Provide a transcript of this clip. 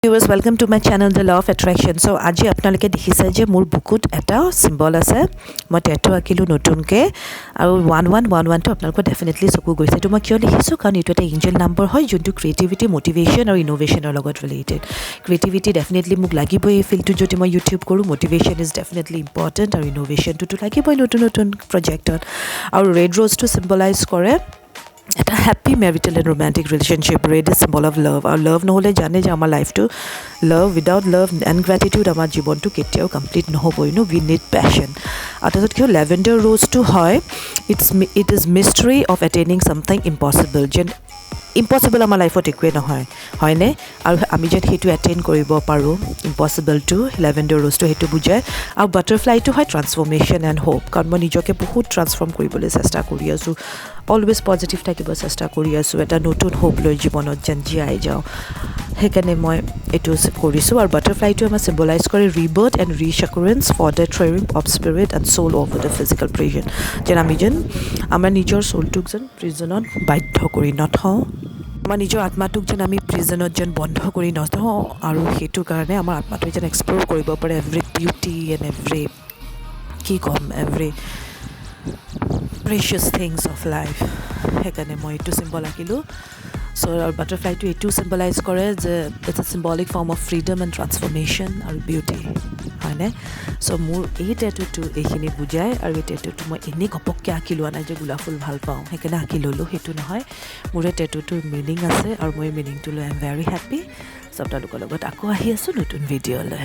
Viewers, welcome to my channel The Law of Attraction. So আজি আপোনালোকে দেখিছে যে মোৰ বুকুত এটা সিম্বল আছে মই টেটু আঁকিলো নতুনকে আৰু 1111 টো আপোনালোকৰ ডেফিনেটলি চকু গৈছে তো মই কিয় লিখিছো কাৰণ এইটো এটা এঞ্জেল নম্বৰ হয় যোনটো ক্ৰিয়েটিভিটি মোটিভেশ্যন আৰু ইনোভেশ্যনৰ লগত ৰিলেটেড ক্ৰিয়েটিভিটি ডেফিনেটলি মোক লাগিবই এই ফিল্ডটো যদি মই ইউটিউব কৰোঁ মোটিভেশ্যন ইজ ডেফিনেটলি ইম্পৰ্টেণ্ট আৰু ইনোভেশ্যনটো লাগিবই নতুন নতুন প্ৰজেক্টত আৰু ৰেড ৰ'জটো চিম্বলাইজ কৰে এটা happy marital and romantic relationship red is symbol of love আর লাভ নহলে জানে যে আমার লাইফটো love without love and gratitude আমার জীবনটো কেতিয়াও কমপ্লিট নহবই নো উই নিড প্যাশন আর তাত কি ল্যাভেন্ডার রোজটো হয় it is mystery of attaining something impossible যেন ইম্পসিবল আমাৰ লাইফত একোৱে নহয় হয়নে আৰু আমি যেন সেইটো এটেইন কৰিব পাৰোঁ ইম্পসিবলটো লেভেণ্ডাৰ ৰ'জটো সেইটো বুজায় আৰু বাটাৰফ্লাইটো হয় ট্ৰান্সফৰ্মেশ্যন এণ্ড হোপ কাৰণ মই নিজকে বহুত ট্ৰান্সফৰ্ম কৰিবলৈ চেষ্টা কৰি আছোঁ অলৱেজ পজিটিভ থাকিব চেষ্টা কৰি আছোঁ এটা নতুন হোপ লৈ জীৱনত যেন জীয়াই যাওঁ সেইকাৰণে মই এইটো কৰিছোঁ আৰু বাটাৰফ্লাইটো আমাৰ চিম্বলাইজ কৰে rebirth and resurgence for the tearing of spirit and soul of the physical prison যেন আমি যেন আমাৰ নিজৰ চ'লটোক যেন প্ৰিজনত বাধ্য কৰি নথওঁ আমাৰ নিজৰ আত্মাটোক যেন আমি প্ৰিজনত যেন বন্ধ কৰি নথওঁ আৰু সেইটো কাৰণে আমাৰ আত্মাটোৱে যেন এক্সপ্ল'ৰ কৰিব পাৰে এভৰি বিউটি এণ্ড এভৰি কি ক'ম every precious things of life সেইকাৰণে মই এইটো চিম্বল আঁকিলোঁ চ' আৰু বাটাৰফ্লাইটো এইটোও চিম্বলাইজ কৰে যে it's a symbolic form of freedom and transformation আৰু বিউটি হয়নে চ' মোৰ এই টেটুটো এইখিনি বুজায় আৰু এই টেটুটো মই এনেই ঘপককৈ আঁকি লোৱা নাই যে গোলাপ ফুল ভাল পাওঁ সেইকাৰণে আঁকি ল'লোঁ সেইটো নহয় মোৰ এই টেটুটোৰ মিনিং আছে আৰু মই এই মিনিংটো লৈ আই এম ভেৰি হেপ্পী চ' আপোনালোকৰ লগত আকৌ আহি আছোঁ নতুন ভিডিঅ'লৈ